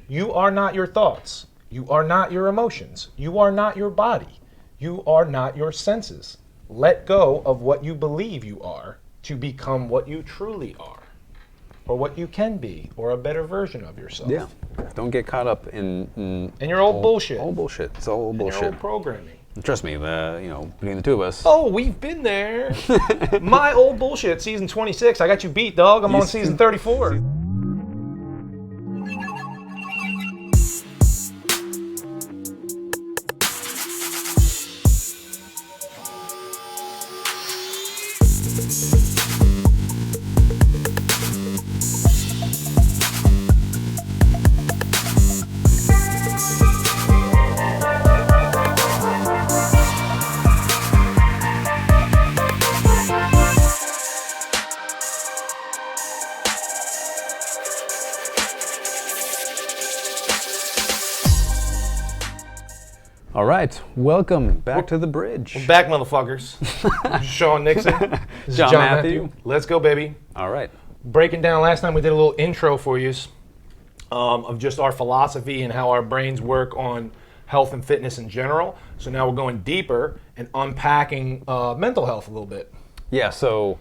You are not your thoughts. You are not your emotions. You are not your body. You are not your senses. Let go of what you believe you are to become what you truly are, or what you can be, or a better version of yourself. Yeah. Don't get caught up in And your old bullshit. Old bullshit. It's all old Your bullshit. old programming. Trust me, between the two of us. Oh, we've been there. My old bullshit, season 26. I got you beat, dog. I'm on season 34. All right, welcome back to the bridge. We're back, motherfuckers. Sean Nixon. This is John Matthew. Let's go, baby. All right. Breaking down, last time we did a little intro for you of just our philosophy and how our brains work on health and fitness in general. So now we're going deeper and unpacking mental health a little bit. Yeah, so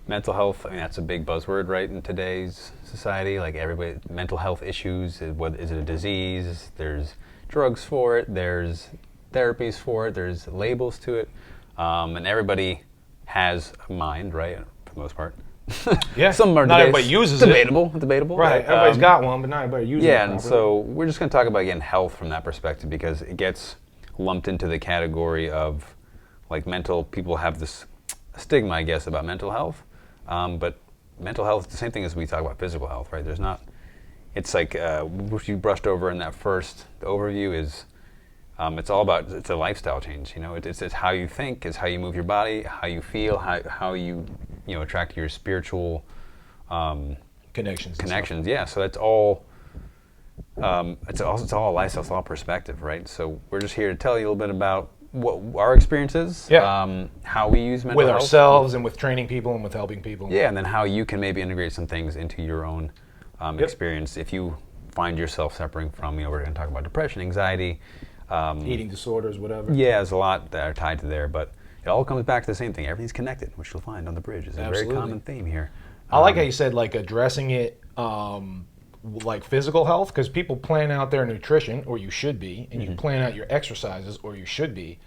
mental health, I mean, that's a big buzzword, right, in today's society. Like everybody, mental health issues, is it a disease? There's drugs for it, there's therapies for it, there's labels to it, and everybody has a mind, right, for the most part. Yeah, some are not everybody uses it. Debatable. Right, everybody's got one, but not everybody uses it. Yeah, and so we're just going to talk about, again, health from that perspective, because it gets lumped into the category of, like, people have this stigma, I guess, about mental health, but mental health is the same thing as we talk about physical health, right? There's not, it's like, what you brushed over in that first overview is, it's all about, it's a lifestyle change, it's how you think, it's how you move your body, how you feel, how you attract your spiritual connections. Yeah, so that's all, it's all a lifestyle, it's all perspective, right? So we're just here to tell you a little bit about what our experience is, how we use mental with health. ourselves and with training people and with helping people. Yeah, and then how you can maybe integrate some things into your own experience if you find yourself suffering from, we're going to talk about depression, anxiety, eating disorders, whatever. Yeah, there's a lot that are tied to there, but it all comes back to the same thing. Everything's connected, which you'll find on the bridge. It's a very common theme here. I like how you said, like, addressing it like physical health, because people plan out their nutrition, or you should be, and you plan out your exercises, or you should be.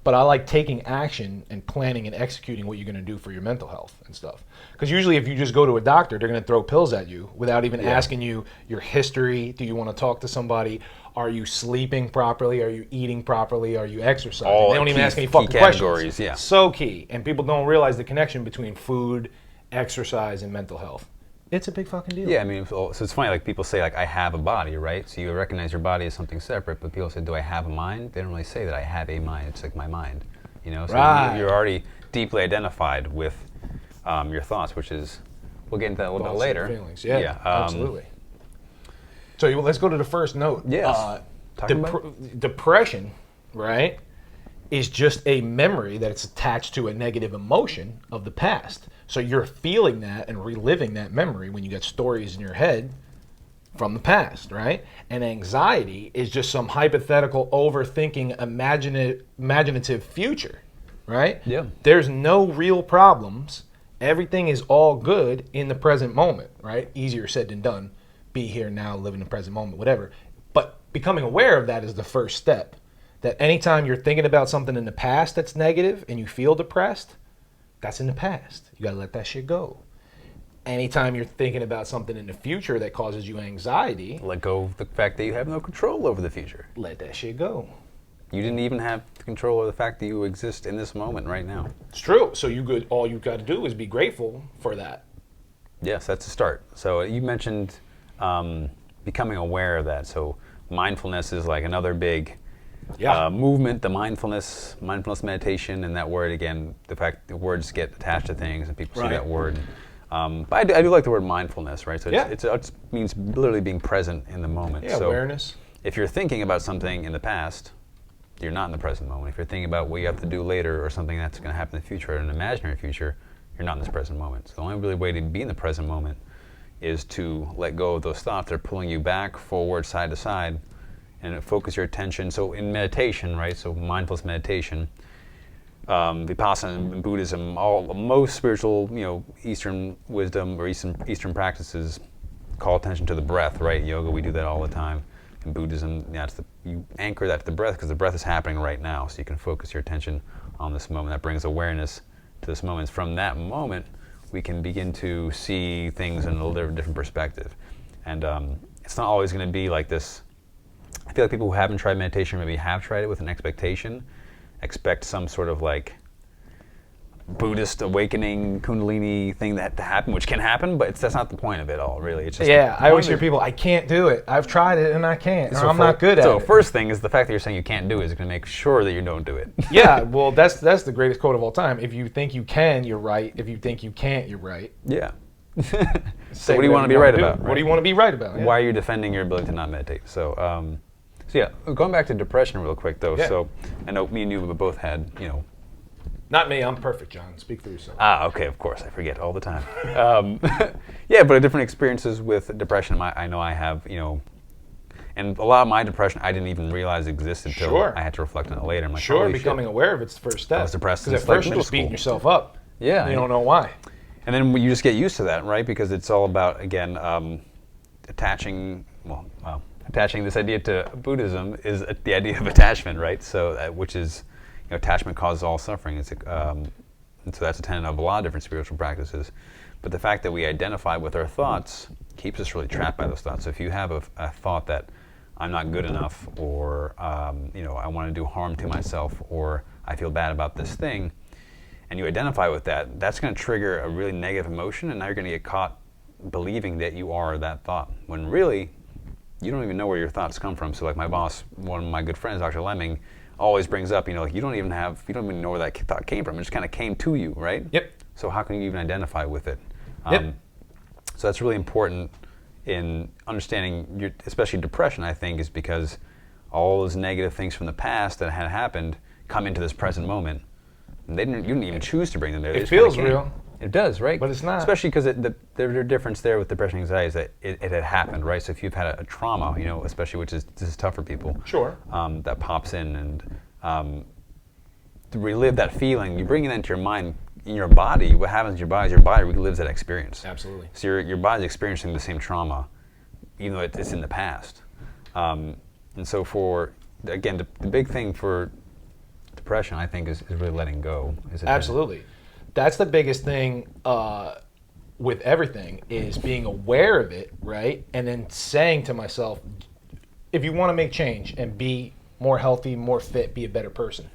But I like taking action and planning and executing what you're going to do for your mental health and stuff. Because usually if you just go to a doctor, they're going to throw pills at you without even asking you your history. Do you want to talk to somebody? Are you sleeping properly? Are you eating properly? Are you exercising? They don't even ask any fucking questions. Yeah. So key. And people don't realize the connection between food, exercise, and mental health. It's a big fucking deal. Yeah, I mean, so it's funny, like people say, like, I have a body, right? So you recognize your body as something separate, but people say, do I have a mind? They don't really say that I have a mind. It's like my mind, So you're already deeply identified with your thoughts, which is, we'll get into that a little bit later. Feelings. Yeah, absolutely. So let's go to the first note. Yes. Depression, right, is just a memory that it's attached to a negative emotion of the past. So you're feeling that and reliving that memory when you get stories in your head from the past, right? And anxiety is just some hypothetical, overthinking, imaginative future, right? Yeah. There's no real problems. Everything is all good in the present moment, right? Easier said than done. Be here now, live in the present moment, whatever. But becoming aware of that is the first step. That anytime you're thinking about something in the past that's negative and you feel depressed, that's in the past. You gotta let that shit go. Anytime you're thinking about something in the future that causes you anxiety, let go of the fact that you have no control over the future. Let that shit go. You didn't even have control over the fact that you exist in this moment right now. It's true. So all you got to do is be grateful for that. Yes, that's a start. So you mentioned becoming aware of that. So mindfulness is like another big movement, the mindfulness meditation, and that word, again, the fact the words get attached to things and people see that word. But I do like the word mindfulness, right? So it means literally being present in the moment. Yeah, so awareness. If you're thinking about something in the past, you're not in the present moment. If you're thinking about what you have to do later or something that's going to happen in the future, or an imaginary future, you're not in this present moment. So the only really way to be in the present moment is to let go of those thoughts that are pulling you back, forward, side to side, and focus your attention. So in meditation, right? So mindfulness meditation, Vipassana in Buddhism, most spiritual, Eastern wisdom or Eastern practices call attention to the breath, right? Yoga, we do that all the time. In Buddhism, you anchor that to the breath because the breath is happening right now, so you can focus your attention on this moment. That brings awareness to this moment. From that moment, we can begin to see things in a little different perspective. And it's not always going to be like this. I feel like people who haven't tried meditation, maybe have tried it with an expectation, expect some sort of like Buddhist awakening, Kundalini thing to happen, which can happen, but that's not the point of it all, really. It's just I always hear people, I can't do it. I've tried it and I can't. Or I'm not good at it. So first thing is the fact that you're saying you can't do it is going to make sure that you don't do it. Yeah, well, that's the greatest quote of all time. If you think you can, you're right. If you think you can't, you're right. Yeah. So what do you want to be right about? What do you want to be right about? Yeah. Why are you defending your ability to not meditate? So yeah, going back to depression real quick though. Yeah. So I know me and you both had, Not me, I'm perfect, John. Speak for yourself. Okay, of course, I forget all the time. Yeah, but different experiences with depression. I know I have, and a lot of my depression I didn't even realize existed until I had to reflect on it later. I'm like, becoming aware of it's the first step. I was depressed because at first you're just beating yourself up. Yeah. You don't know why. And then you just get used to that, right? Because it's all about, again, attaching this idea to Buddhism is the idea of attachment, right? So, which is, attachment causes all suffering. And so that's a tenet of a lot of different spiritual practices. But the fact that we identify with our thoughts keeps us really trapped by those thoughts. So if you have a thought that I'm not good enough, or I want to do harm to myself, or I feel bad about this thing, and you identify with that, that's going to trigger a really negative emotion, and now you're going to get caught believing that you are that thought, when really you don't even know where your thoughts come from. So like my boss, one of my good friends, Dr. Lemming, always brings up, you don't even know where that thought came from. It just kind of came to you, right? Yep. So how can you even identify with it? Yep. So that's really important in understanding, especially depression, I think, is because all those negative things from the past that had happened come into this present moment. And you didn't even choose to bring them there. It feels real. It does, right? But it's not. Especially because the difference there with depression and anxiety is that it had happened, right? So if you've had a trauma, especially this is tough for people. Sure. That pops in, and to relive that feeling, you bring it into your mind, in your body. What happens in your body is your body relives that experience. Absolutely. So your body's experiencing the same trauma, even though it's in the past. And so the big thing for depression, I think, is really letting go. Absolutely. That's the biggest thing with everything, is being aware of it, right? And then saying to myself, if you want to make change and be more healthy, more fit, be a better person,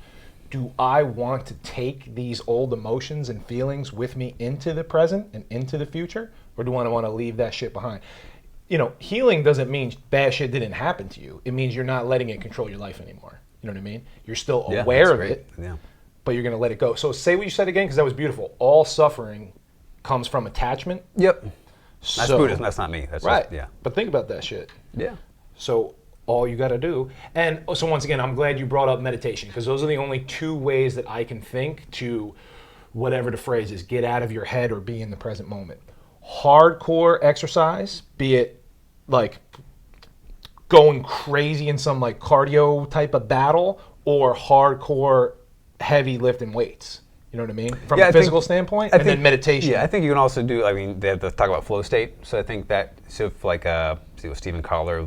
do I want to take these old emotions and feelings with me into the present and into the future? Or do I want to leave that shit behind? Healing doesn't mean bad shit didn't happen to you. It means you're not letting it control your life anymore. You know what I mean? You're still aware of it, but you're going to let it go. So say what you said again, because that was beautiful. All suffering comes from attachment. Yep. That's Buddhism. That's not me. That's right. But think about that shit. Yeah. So all you got to do, and so once again, I'm glad you brought up meditation, because those are the only two ways that I can think to, whatever the phrase is, get out of your head or be in the present moment. Hardcore exercise, be it like going crazy in some like cardio type of battle, or hardcore heavy lifting weights. You know what I mean? From a physical standpoint, and then meditation. Yeah, I think you can also do, they have to talk about flow state. So I think that, if like, see with Stephen Collar,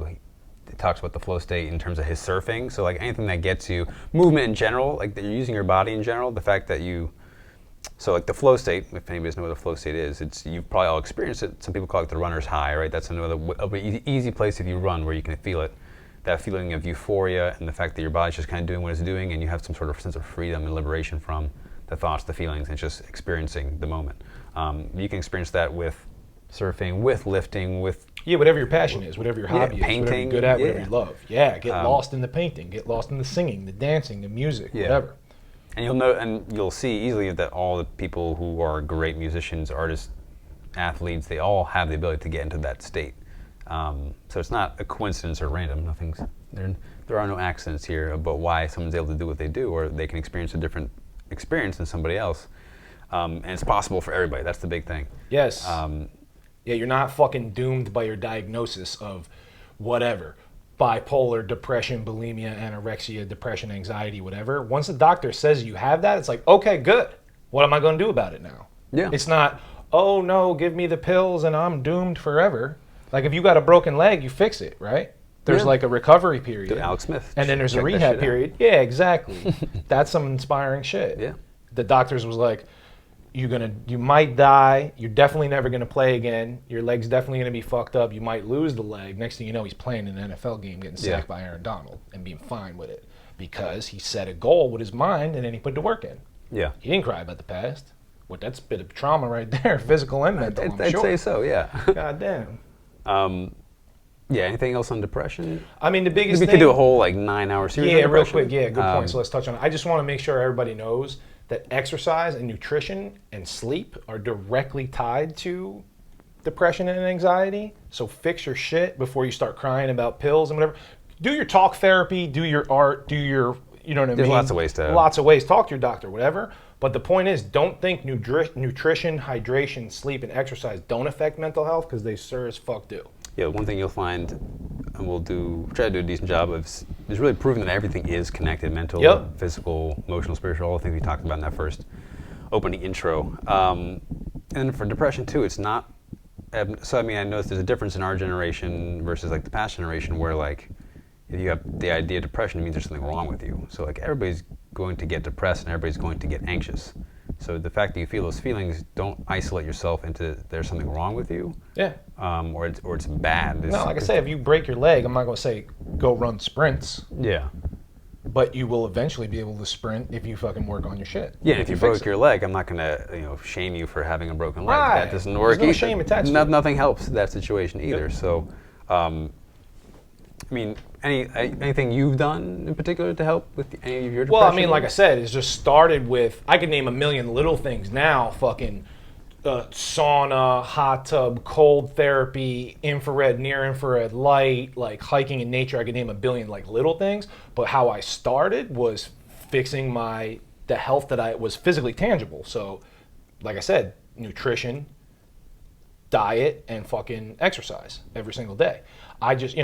he talks about the flow state in terms of his surfing. So like anything that gets you, movement in general, like that you're using your body in general, the fact that so like the flow state, if anybody doesn't know what the flow state is, you've probably all experienced it. Some people call it the runner's high, right? That's another easy place if you run where you can feel it. That feeling of euphoria and the fact that your body's just kind of doing what it's doing, and you have some sort of sense of freedom and liberation from the thoughts, the feelings, and just experiencing the moment. You can experience that with surfing, with lifting, with whatever your passion is, whatever your hobby is, painting, whatever you're good at, whatever you love. Get lost in the painting, get lost in the singing, the dancing, the music, whatever. And you'll know, and you'll see easily that all the people who are great musicians, artists, athletes, they all have the ability to get into that state. So it's not a coincidence or random. There are no accidents here about why someone's able to do what they do, or they can experience a different experience than somebody else. And it's possible for everybody. That's the big thing. Yes. Yeah, you're not fucking doomed by your diagnosis of whatever. Bipolar, depression, bulimia, anorexia, depression, anxiety, whatever. Once the doctor says you have that, it's like, okay, good. What am I going to do about it now? Yeah. It's not, oh no, give me the pills and I'm doomed forever. Like if you got a broken leg, you fix it, right? There's Yeah. like a recovery period. Dude, Alex Smith. And then there's a Check that rehab shit out. period. Yeah, exactly. That's some inspiring shit. Yeah. The doctors was like, you might die. You're definitely never gonna play again. Your leg's definitely gonna be fucked up. You might lose the leg. Next thing you know, he's playing in an NFL game, getting sacked by Aaron Donald, and being fine with it because he set a goal with his mind and then he put the work in. Yeah. He didn't cry about the past. Well, that's a bit of trauma right there, physical and mental. I'm I'd sure. say so, yeah. God damn. Yeah, anything else on depression? I mean, the biggest We thing. could do a whole like 9-hour series. Yeah, on real depression. quick. Yeah, good point. So let's touch on it. I just want to make sure everybody knows that exercise and nutrition and sleep are directly tied to depression and anxiety. So fix your shit before you start crying about pills and whatever. Do your talk therapy, do your art, do your, you know what I mean? There's lots of ways to- Lots of ways. Talk to your doctor, whatever. But the point is, don't think nutrition, hydration, sleep, and exercise don't affect mental health because they sure as fuck do. Yeah, one thing you'll find, and try to do a decent job of, is really proving that everything is connected: mental, Yep. physical, emotional, spiritual. All the things we talked about in that first opening intro. And for depression too, it's not. So I mean, I noticed there's a difference in our generation versus like the past generation, where like if you have the idea of depression, it means there's something wrong with you. So like everybody's going to get depressed and everybody's going to get anxious. So the fact that you feel those feelings, don't isolate yourself into there's something wrong with you. Yeah. Or it's bad. No, like I say, if you break your leg, I'm not going to say go run sprints, Yeah. but you will eventually be able to sprint if you fucking work on your shit. Yeah, if you fix broke it. your leg, I'm not gonna shame you for having a broken leg. Right. That doesn't work There's no either. shame attached to it. Nothing helps that situation either. So, I mean, anything you've done in particular to help with any of your depression? Well, I mean, like I said, it's just started with, I could name a million little things now, fucking sauna, hot tub, cold therapy, infrared, near infrared light, like hiking in nature. I could name a billion like little things, but how I started was fixing the health that I was physically tangible. So, like I said, nutrition, diet, and fucking exercise every single day. I just,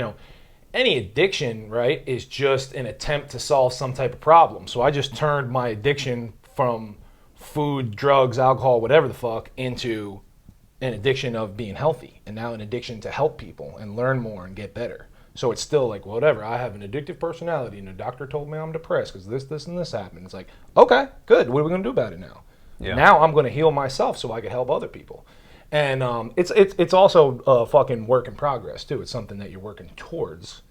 any addiction, right, is just an attempt to solve some type of problem. So I just turned my addiction from food, drugs, alcohol, whatever the fuck, into an addiction of being healthy, and now an addiction to help people and learn more and get better. So it's still like, whatever, I have an addictive personality and the doctor told me I'm depressed because this, and this happened. It's like, okay, good. What are we going to do about it now? Yeah. Now I'm going to heal myself so I can help other people. And it's also a fucking work in progress too. It's something that you're working towards,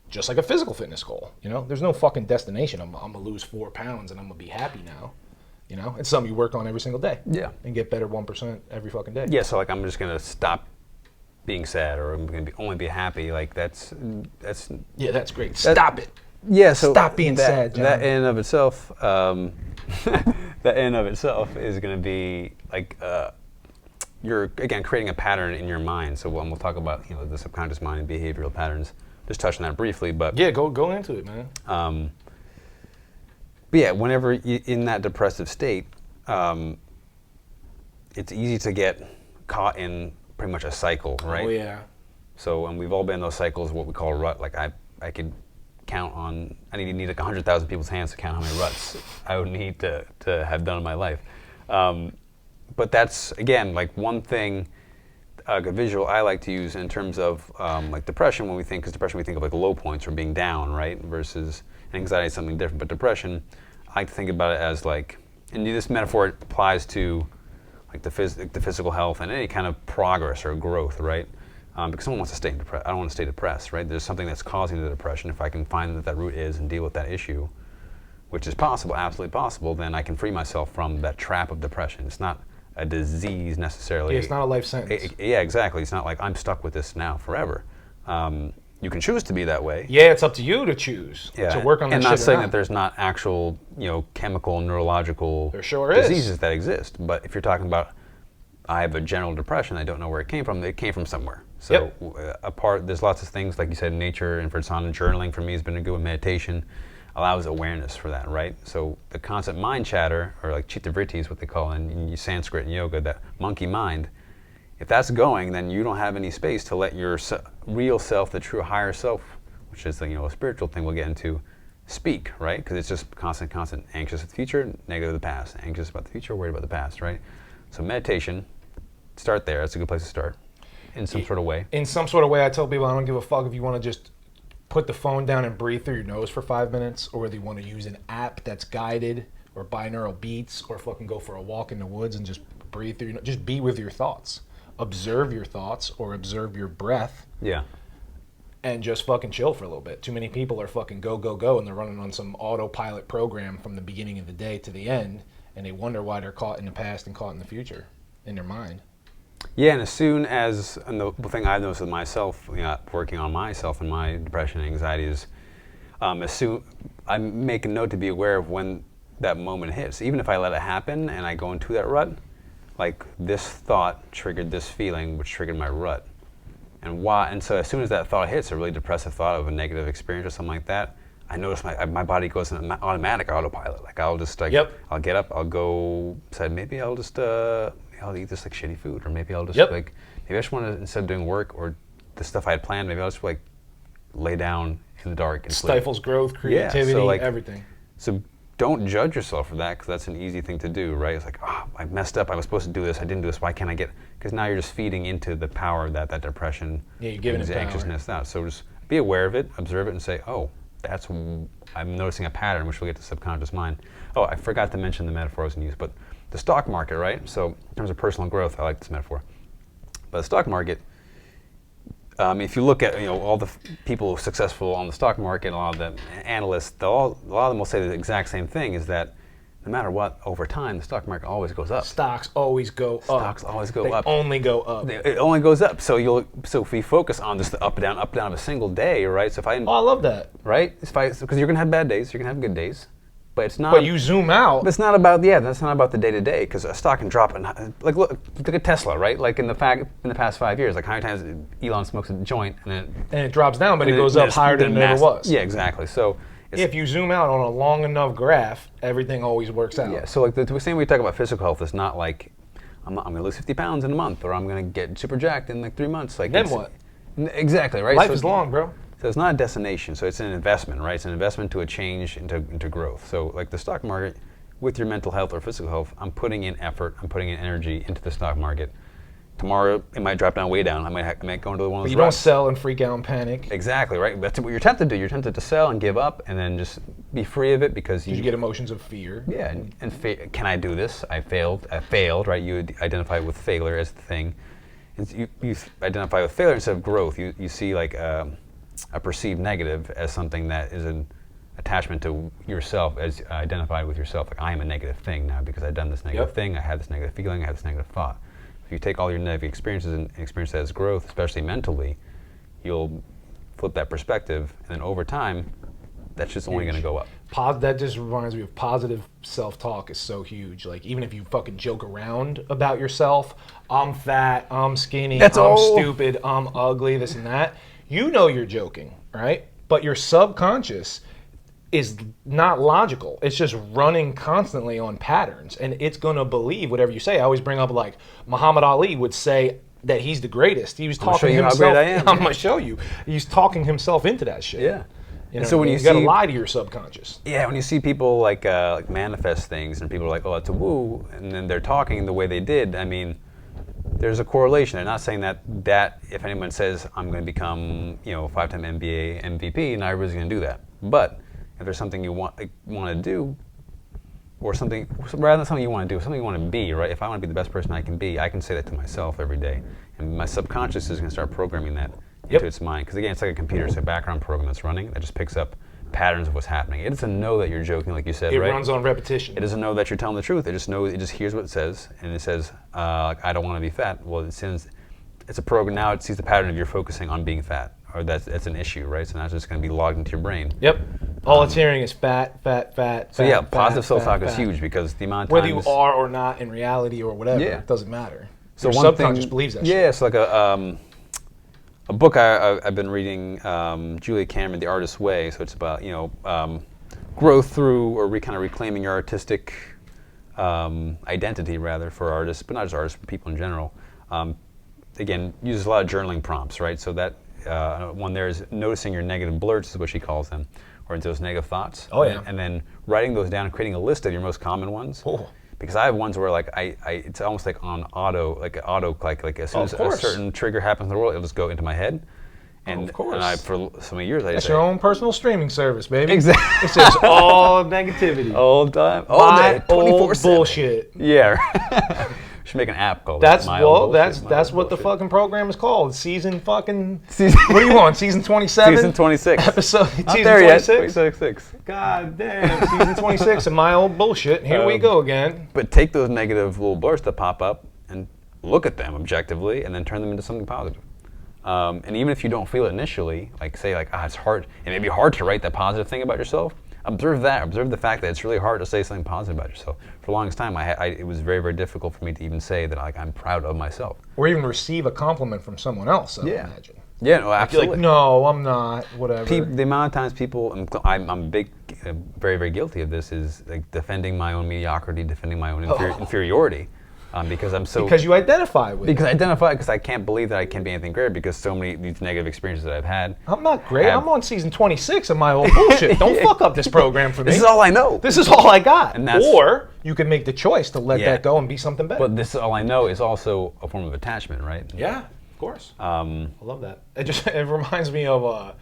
just like a physical fitness goal. There's no fucking destination. I'm gonna lose 4 pounds and I'm gonna be happy now. It's something you work on every single day. Yeah. And get better 1% every fucking day. Yeah, so like I'm just gonna stop being sad, or I'm gonna only be happy. Like that's Yeah, that's great. Stop it. yeah. So Stop being sad, John. That in and of itself, that in and of itself is gonna be like. You're again creating a pattern in your mind. So when we'll talk about the subconscious mind and behavioral patterns, just touch on that briefly. But Yeah, go into it, man. but yeah, whenever you're in that depressive state, it's easy to get caught in pretty much a cycle, right? Oh yeah. So and we've all been in those cycles, what we call a rut. Like I could count on. I need like 100,000 people's hands to count how many ruts I would need to have done in my life. But that's, again, like one thing, a visual I like to use in terms of like depression, because depression we think of like low points or being down, right? Versus anxiety is something different. But depression, I like to think about it as like, and this metaphor applies to like the physical health and any kind of progress or growth, right? Because someone wants to stay depressed. I don't want to stay depressed, right? There's something that's causing the depression. If I can find what that root is and deal with that issue, which is possible, absolutely possible, then I can free myself from that trap of depression. It's not a disease necessarily. Yeah, it's not a life sentence. Yeah, exactly. It's not like I'm stuck with this now forever. You can choose to be that way. Yeah, it's up to you to choose to work on that and shit. not saying or that there's not actual, chemical, neurological There sure is. diseases that exist. But if you're talking about, I have a general depression, I don't know where it came from. It came from somewhere. So there's lots of things, like you said, nature, infrared sauna, journaling for me has been a good one. Meditation allows awareness for that, right? So the constant mind chatter, or like chitta vritti is what they call in Sanskrit and yoga, that monkey mind, if that's going, then you don't have any space to let your real self, the true higher self, which is a spiritual thing we'll get into, speak, right? Because it's just constant, anxious at the future, negative of the past, anxious about the future, worried about the past, right? So meditation, start there. That's a good place to start in some sort of way. In some sort of way, I tell people I don't give a fuck if you want to just put the phone down and breathe through your nose for 5 minutes, or whether you want to use an app that's guided, or binaural beats, or fucking go for a walk in the woods and just breathe through. Just be with your thoughts. Observe your thoughts or observe your breath. Yeah. And just fucking chill for a little bit. Too many people are fucking go, go, go, and they're running on some autopilot program from the beginning of the day to the end, and they wonder why they're caught in the past and caught in the future in their mind. Yeah, and as soon as, and the thing I've noticed with myself, working on myself and my depression and anxiety is, as soon, I make a note to be aware of when that moment hits. Even if I let it happen and I go into that rut, like this thought triggered this feeling, which triggered my rut. And why? And so as soon as that thought hits, a really depressive thought of a negative experience or something like that, I notice my body goes in automatic autopilot. Like I'll just I'll get up, I'll go, say maybe I'll just, I'll eat this like shitty food, or maybe I'll just maybe I just want to, instead of doing work or the stuff I had planned, maybe I'll just lay down in the dark and stifles growth, creativity, everything. So don't judge yourself for that, because that's an easy thing to do, right? It's like, I messed up. I was supposed to do this. I didn't do this. Why can't I get? Because now you're just feeding into the power of that depression, you're giving it power. Anxiousness out. So just be aware of it, observe it, and say, I'm noticing a pattern, which we'll get to subconscious mind. Oh, I forgot to mention the metaphor I was going to use, but the stock market, right? So in terms of personal growth, I like this metaphor. But the stock market, if you look at all the people successful on the stock market, a lot of the analysts, a lot of them will say the exact same thing: is that no matter what, over time, the stock market always goes up. Stocks always go up. Stocks always go up. They only go up. It only goes up. So if we focus on just the up down of a single day, right? So if I I love that. Right, because you're gonna have bad days, you're gonna have good days. But it's not. But you zoom out. It's not about that's not about the day to day, because a stock can drop and look at Tesla, right? Like in the past 5 years, like how many times Elon smokes a joint and it drops down, but it goes up higher than it ever was. Yeah, exactly. So if you zoom out on a long enough graph, everything always works out. Yeah. So like the same way we talk about physical health, it's not like I'm going to lose 50 pounds in a month, or I'm going to get super jacked in like 3 months. Like then what? Exactly, right. Life is long, bro. So it's not a destination, so it's an investment, right? It's an investment to a change into growth. So like the stock market, with your mental health or physical health, I'm putting in effort, I'm putting in energy into the stock market. Tomorrow it might drop down way down. I might go into one of those. But you don't sell and freak out and panic. Exactly, right? That's what you're tempted to do. You're tempted to sell and give up, and then just be free of it because you get emotions of fear. Yeah, and can I do this? I failed, right? You identify with failure as the thing. And you identify with failure instead of growth. You see like a perceived negative as something that is an attachment to yourself, as identified with yourself. Like, I am a negative thing now because I've done this negative thing, I had this negative feeling, I had this negative thought. If you take all your negative experiences and experience that as growth, especially mentally, you'll flip that perspective, and then over time, that's just only going to go up. That just reminds me of positive self-talk is so huge. Like, even if you fucking joke around about yourself, I'm fat, I'm skinny, I'm stupid, I'm ugly, this and that, you know you're joking, right? But your subconscious is not logical. It's just running constantly on patterns, and it's going to believe whatever you say. I always bring up, like, Muhammad Ali would say that he's the greatest. He was talking himself. How great I am. I'm going to show you. He's talking himself into that shit. Yeah. You know, so when you got to lie to your subconscious. Yeah, when you see people like manifest things, and people are like, oh, it's a woo, and then they're talking the way they did, I mean, there's a correlation. They're not saying that if anyone says, I'm going to become, 5-time NBA MVP, not everybody's going to do that. But if there's something you want to do, or something, rather than something you want to do, something you want to be, right? If I want to be the best person I can be, I can say that to myself every day. And my subconscious is going to start programming that into its mind. Because again, it's like a computer. It's a background program that's running that just picks up patterns of what's happening. It doesn't know that you're joking, like you said, right? It runs on repetition. It doesn't know that you're telling the truth. It just hears what it says, and it says, I don't want to be fat. Well, it's a program. Now it sees the pattern of you're focusing on being fat, or that's an issue, right? So now it's just going to be logged into your brain. Yep. All it's hearing is fat. So yeah, positive self-talk is huge, because the amount of whether you are or not in reality or whatever, it doesn't matter. So your subconscious believes that shit. Yeah, it's like a book I've been reading, Julia Cameron, The Artist's Way. So it's about growth through, or kind of reclaiming your artistic identity, rather, for artists, but not just artists, but people in general. again, uses a lot of journaling prompts, right? So that one there is noticing your negative blurts, is what she calls them, or those negative thoughts. Oh, yeah. And then writing those down and creating a list of your most common ones. Oh. Because I have ones where like it's almost like on auto, like as soon as a certain trigger happens in the world, it'll just go into my head. And, of course. And I, for so many years, I That's just your own personal streaming service, baby. Exactly. It's just all negativity. All time, all day, 24/7. Bullshit. Yeah. We should make an app called That's My Old Bullshit, that's My what Old the Bullshit. fucking program is called. Season fucking. What are you on? Season 27. Season 26. Episode. Not season there 26. yet. 26. God damn. Season 26 of My Old Bullshit. Here we go again. But take those negative little blurs that pop up and look at them objectively, and then turn them into something positive. And even if you don't feel it initially, like say like, it's hard, it may be hard to write that positive thing about yourself. Observe that. Observe the fact that it's really hard to say something positive about yourself. For the longest time, it was very, very difficult for me to even say that like I'm proud of myself. Or even receive a compliment from someone else, I would imagine. Yeah, no, Like, absolutely. no, I'm not, whatever. The amount of times people, I'm big, very, very guilty of this, is like defending my own mediocrity, defending my own inferiority. Because I'm so Because you identify with because it. I identify because I can't believe that I can be anything greater because so many these negative experiences that I've had. I'm not great. I'm on season 26 of My Old Bullshit. Don't fuck up this program for me. This is all I know. This is all I got. And that's- Or you can make the choice to let Yeah. that go and be something better. But this is all I know is also a form of attachment, right? Yeah, of course. I love that. It reminds me of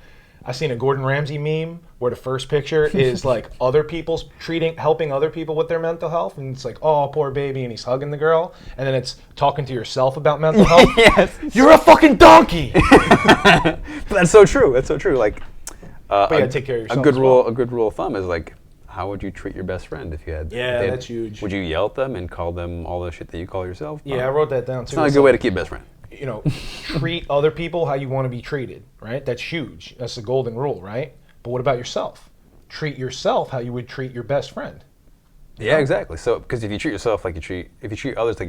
I seen a Gordon Ramsay meme where the first picture is like helping other people with their mental health, and it's like, oh, poor baby, and he's hugging the girl, and then it's talking to yourself about mental health. Yes. You're a fucking donkey. That's so true. That's so true. Like, But you gotta take care of yourself. a good as rule. well. A good rule of thumb is like, how would you treat your best friend if you had? Yeah, if they had- that's huge. Would you yell at them and call them all the shit that you call yourself? Yeah, I wrote that down too. It's not a good way to keep best friend. You know, treat other people how you want to be treated, right? That's huge. That's the golden rule, right? But what about yourself? Treat yourself how you would treat your best friend. Yeah, exactly. So, because if you treat others like you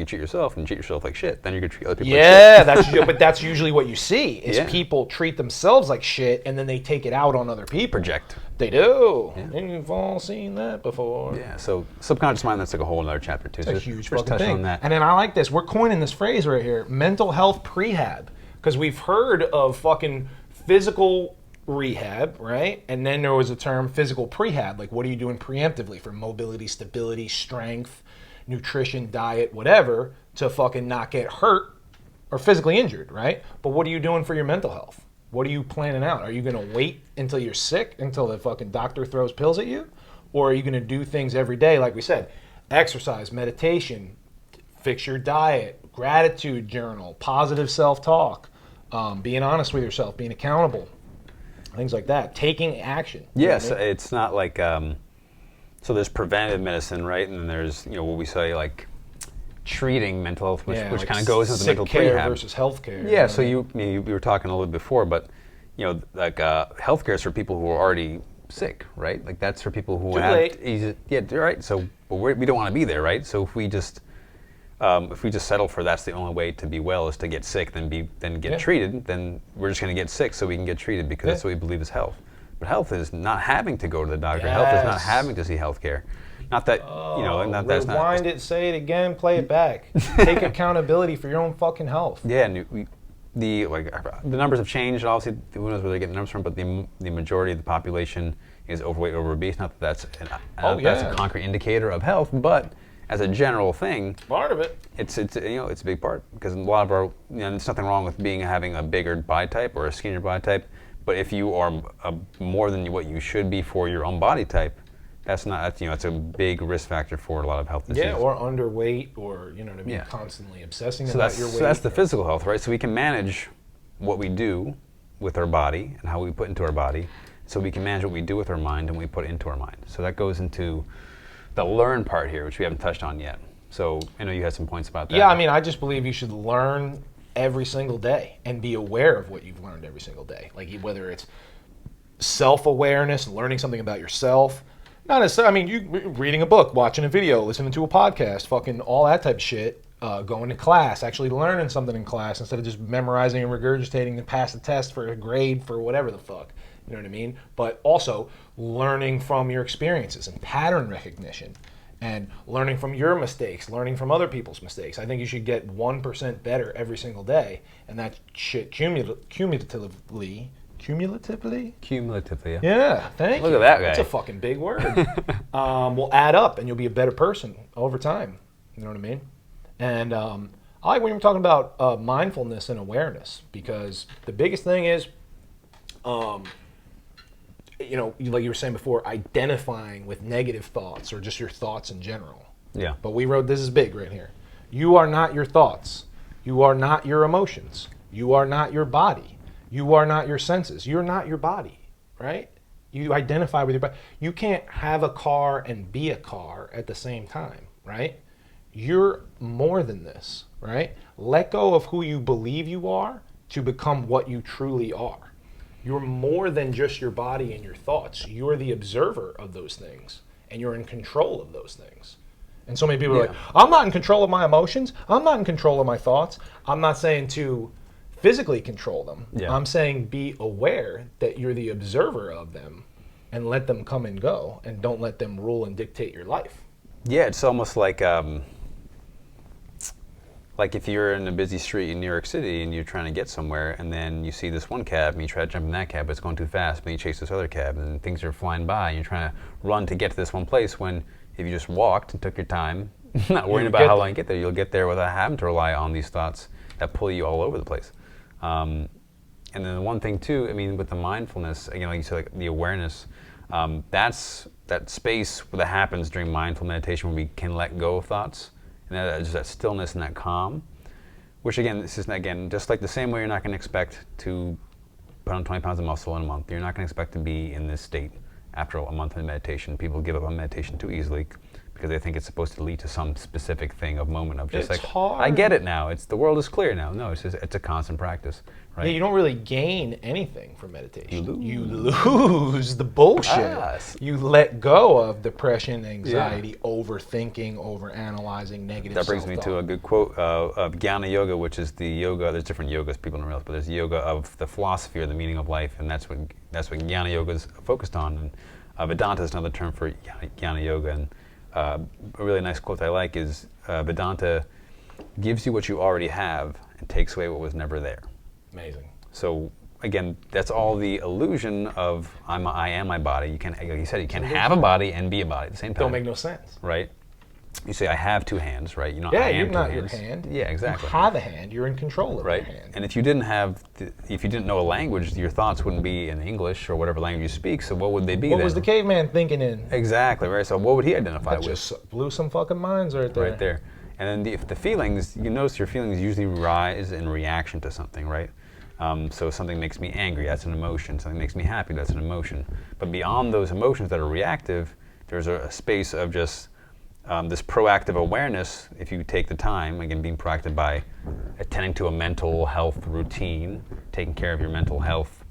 treat yourself, and you treat yourself like shit, then you're gonna treat other people Yeah, but that's usually what you see is Yeah. people treat themselves like shit and then they take it out on other people. Project. They do. And you've all seen that before. like shit. Yeah. So, subconscious mind, that's like a whole other chapter too. It's So a huge first fucking touch thing. on that. And then I like this. We're coining this phrase right here, mental health prehab, because we've heard of fucking physical rehab, right? And then there was a term physical prehab, like what are you doing preemptively for mobility, stability, strength, nutrition, diet, whatever, to fucking not get hurt or physically injured, right? But what are you doing for your mental health? What are you planning out? Are you going to wait until you're sick, until the fucking doctor throws pills at you? Or are you going to do things every day, like we said, exercise, meditation, fix your diet, gratitude journal, positive self-talk, being honest with yourself, being accountable, things like that, taking action. You know what Yes, I mean? it's not like so there's preventative medicine, right? And then there's what we say like treating mental health, which like kind of goes into sick mental care prehab versus health care. Yeah, so we were talking a little bit before, but like healthcare is for people who are already sick, right? Like that's for people who Too have late. right. So, but we don't want to be there, right? So if we just settle for that's the only way to be well is to get sick, then get Yeah. treated, then we're just going to get sick so we can get treated because that's what we believe is health. But health is not having to go to the doctor. Health is not Yes. having to see healthcare. Not that not that's not. Rewind it, say it again, play it back. Take accountability for your own fucking health. Yeah, and the numbers have changed. Obviously, who knows where they get the numbers from? But the majority of the population is overweight or obese. Not that that's that's a concrete indicator of health, but as a general thing, Part of it. it's a big part because a lot of our there's nothing wrong with having a bigger body type or a skinnier body type, but if you are more than what you should be for your own body type, it's a big risk factor for a lot of health diseases. Yeah, or underweight, or you know what I mean, Yeah. constantly obsessing So about that's your weight. so that's the physical health, right? So we can manage what we do with our body and how we put into our body. So we can manage what we do with our mind and we put into our mind. So that goes into the learn part here, which we haven't touched on yet. So I know you had some points about that. Yeah, I mean, I just believe you should learn every single day and be aware of what you've learned every single day. Like whether it's self-awareness, learning something about yourself. Not necessarily, I mean, you reading a book, watching a video, listening to a podcast, fucking all that type of shit, going to class, actually learning something in class instead of just memorizing and regurgitating to pass a test for a grade for whatever the fuck. You know what I mean? But also learning from your experiences and pattern recognition and learning from your mistakes, learning from other people's mistakes. I think you should get 1% better every single day, and that shit cumulatively. Cumulatively, yeah. Yeah, thank you. Look at that guy. That's a fucking big word. Will add up, and you'll be a better person over time. You know what I mean? And I like when you're talking about mindfulness and awareness, because the biggest thing is, you know, like you were saying before, identifying with negative thoughts or just your thoughts in general. Yeah. But we wrote, this is big right here. You are not your thoughts. You are not your emotions. You are not your body. You are not your senses. You're not your body, right? You identify with your body. You can't have a car and be a car at the same time, right? You're more than this, right? Let go of who you believe you are to become what you truly are. You're more than just your body and your thoughts. You're the observer of those things, and you're in control of those things. And so many people are like, I'm not in control of my emotions. I'm not in control of my thoughts. I'm not saying to physically control them. Yeah. I'm saying be aware that you're the observer of them and let them come and go, and don't let them rule and dictate your life. Yeah, it's almost like if you're in a busy street in New York City and you're trying to get somewhere, and then you see this one cab and you try to jump in that cab, but it's going too fast, but you chase this other cab and things are flying by and you're trying to run to get to this one place, when if you just walked and took your time, not worrying about how long you get there, you'll get there without having to rely on these thoughts that pull you all over the place. And then the one thing too, I mean, with the mindfulness, again, like you said, like the awareness, that's that space that happens during mindful meditation where we can let go of thoughts, and just that stillness and that calm, which again, this is again, just like the same way you're not going to expect to put on 20 pounds of muscle in a month, you're not going to expect to be in this state after a month of meditation. People give up on meditation too easily because they think it's supposed to lead to some specific thing of moment of just It's like, hard. I get it now. The world is clear now. No, it's a constant practice, right? Yeah, you don't really gain anything from meditation. You lose the bullshit. Yes. You let go of depression, anxiety, overthinking, overanalyzing, negative That brings me to a good quote of Jnana Yoga, which is the yoga. There's different yogas, people don't realize, but there's yoga of the philosophy or the meaning of life, and that's what Jnana Yoga is focused on. And Vedanta is another term for Jnana Yoga. And a really nice quote I like is Vedanta gives you what you already have and takes away what was never there. Amazing. So again, that's all the illusion of I am my body. You can, like you said, you can't have a body and be a body at the same time. Don't make no sense. Right? You say I have two hands, right? Yeah, I am you're two not hands. your hand. Yeah, exactly. You have a hand. You're in control of Right? your hand. And if you didn't know a language, your thoughts wouldn't be in English or whatever language you speak. So what would they be? What then? was the caveman thinking in? Exactly, right? So what would he identify with? Just blew some fucking minds right there. Right there. And then the feelings, you notice your feelings usually rise in reaction to something, right? So something makes me angry, that's an emotion. Something makes me happy, that's an emotion. But beyond those emotions that are reactive, there's a space of just this proactive awareness. If you take the time, again, being proactive by attending to a mental health routine, taking care of your mental health,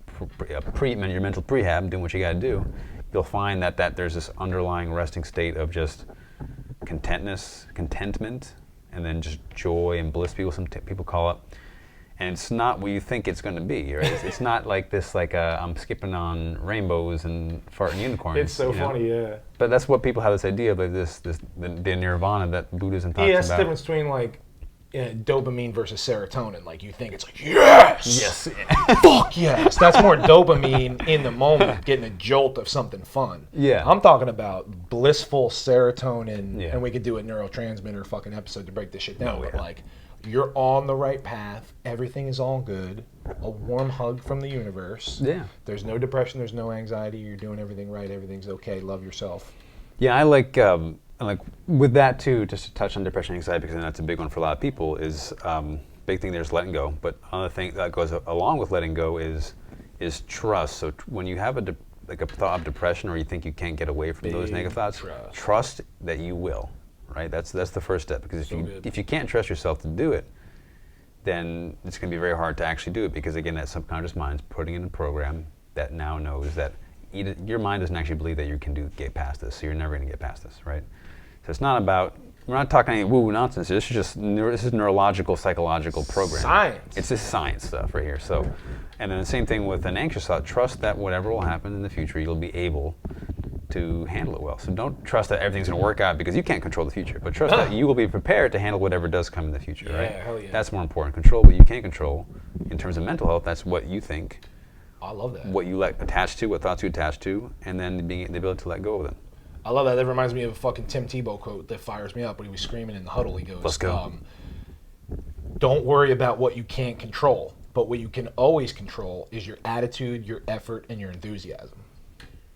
your mental prehab, doing what you got to do, you'll find that there's this underlying resting state of just contentment, and then just joy and bliss. Some people call it. And it's not what you think it's going to be, right? It's not like this, like I'm skipping on rainbows and farting unicorns. It's so funny, yeah. But that's what people have this idea of, like the nirvana that Buddhism talks Yeah, that's about. the difference between like dopamine versus serotonin. Like you think it's like, yes! Yes. Fuck yes! That's more dopamine in the moment, getting a jolt of something fun. Yeah. I'm talking about blissful serotonin, Yeah. and we could do a neurotransmitter fucking episode to break this shit down. Oh, But yeah. like, you're on the right path. Everything is all good. A warm hug from the universe. Yeah. There's no depression. There's no anxiety. You're doing everything right. Everything's okay. Love yourself. Yeah, I like with that too, just to touch on depression and anxiety, because I know that's a big one for a lot of people, is big thing there's letting go. But another thing that goes along with letting go is trust. So when you have a thought of depression, or you think you can't get away from those Big negative thoughts, trust that you will. Right? That's the first step, because if you can't trust yourself to do it, then it's going to be very hard to actually do it, because again, that subconscious mind's putting in a program that now knows that your mind doesn't actually believe that you can get past this, so you're never going to get past this, right? So it's not about, we're not talking any woo-woo nonsense. This is just this is neurological, psychological programming. Science. It's just science stuff right here. So, and then the same thing with an anxious thought. Trust that whatever will happen in the future, you'll be able to handle it well. So don't trust that everything's going to work out because you can't control the future, but trust that you will be prepared to handle whatever does come in the future, Yeah, right? hell yeah. That's more important. Control what you can control. In terms of mental health, that's what you think, I love that. what you let attach to, what thoughts you attach to, and then the ability to let go of them. I love that. That reminds me of a fucking Tim Tebow quote that fires me up when he was screaming in the huddle. He goes, Let's go. Don't worry about what you can't control, but what you can always control is your attitude, your effort, and your enthusiasm.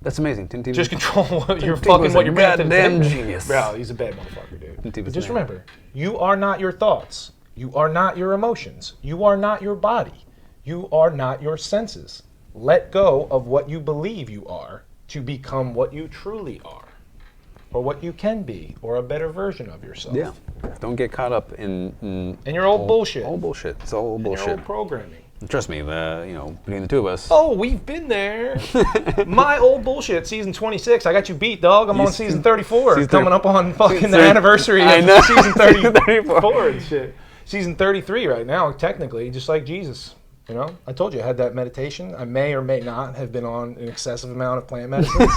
That's amazing. Tim Tebow. Just control what you're Tebow's fucking what a you're meant to goddamn do. genius. Bro, he's a bad motherfucker, dude. Tim Tebow's But just the man. remember, you are not your thoughts. You are not your emotions. You are not your body. You are not your senses. Let go of what you believe you are to become what you truly are, or what you can be, or a better version of yourself. Yeah. Don't get caught up in And your old bullshit. Old bullshit. It's all old Your bullshit. old programming. Trust me, between the two of us. Oh, we've been there. My old bullshit, season 26. I got you beat, dog. I'm on season 34. Season Coming 30 up on fucking the 30 anniversary I of know. season Season 34 and shit. Season 33 right now, technically, just like Jesus. You know, I told you I had that meditation. I may or may not have been on an excessive amount of plant medicines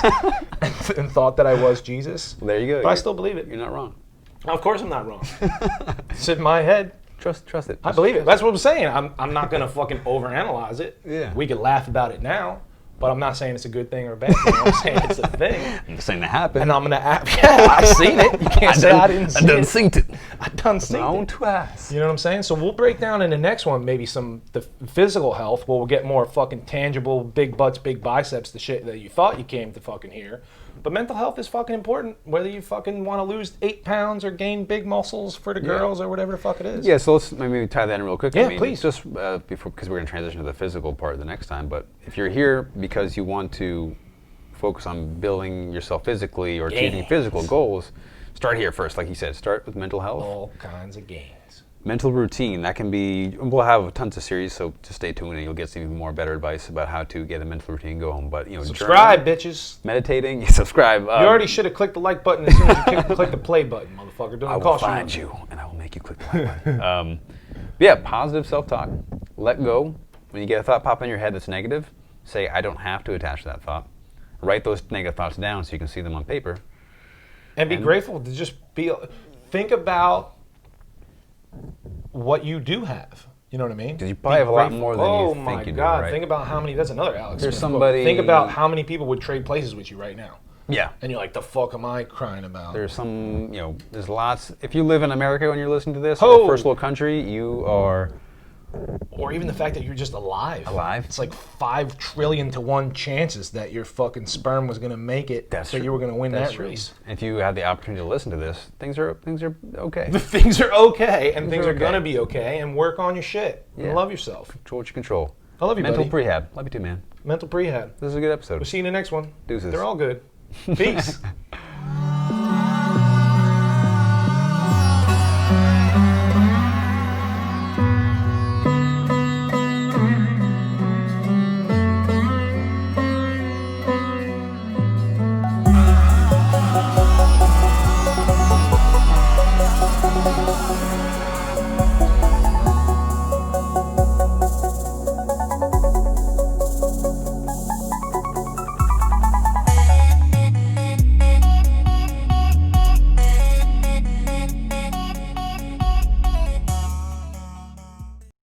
and thought that I was Jesus. There you go. But I still believe it. You're not wrong. Of course I'm not wrong. It's in my head. Trust it. I believe it. That's what I'm saying. I'm not going to fucking overanalyze it. Yeah. We could laugh about it now, but I'm not saying it's a good thing or a bad thing. I'm saying it's a thing. I'm just saying that happened. And I'm going to yeah, I seen it. You can't say I didn't see I done it. synced it. I done seen Own it. twice. You know what I'm saying? So we'll break down in the next one maybe the physical health where we'll get more fucking tangible, big butts, big biceps, the shit that you thought you came to fucking hear. But mental health is fucking important, whether you fucking want to lose 8 pounds or gain big muscles for the girls or whatever the fuck it is. Yeah, so let's maybe tie that in real quick. Yeah, please. Just before, because we're going to transition to the physical part the next time. But if you're here because you want to focus on building yourself physically or achieving physical goals, start here first. Like you said, start with mental health. All kinds of gains. Mental routine, that can be, we'll have tons of series, so just stay tuned and you'll get some even more better advice about how to get a mental routine going. But, Subscribe, bitches. meditating, subscribe. You already should have clicked the like button as soon as you click the play button, motherfucker. Don't I will cost find you, and I will make you click the like button. Yeah, positive self-talk. Let go. When you get a thought pop in your head that's negative, say, I don't have to attach to that thought. Write those negative thoughts down so you can see them on paper. And be grateful to just think about what you do have. You know what I mean? Because you probably have a lot more than you think you do, Oh my God. right? Think about how many, that's another Alex There's Smith quote. somebody- Think about how many people would trade places with you right now. Yeah. And you're like, the fuck am I crying about? There's there's lots. If you live in America when you're listening to this, Oh. or first world country, you are Or even the fact that you're just alive. Alive. It's like 5 trillion to 1 chances that your fucking sperm was going to make it. That's so true. you were going to win That's that true. race. If you have the opportunity to listen to this, things are okay. Things are okay, and things are are okay. going to be okay, and work on your shit. Yeah. And love yourself. Control what you control. I love you, Mental buddy. prehab. Love you too, man. Mental prehab. This is a good episode. We'll see you in the next one. Deuces. They're all good. Peace.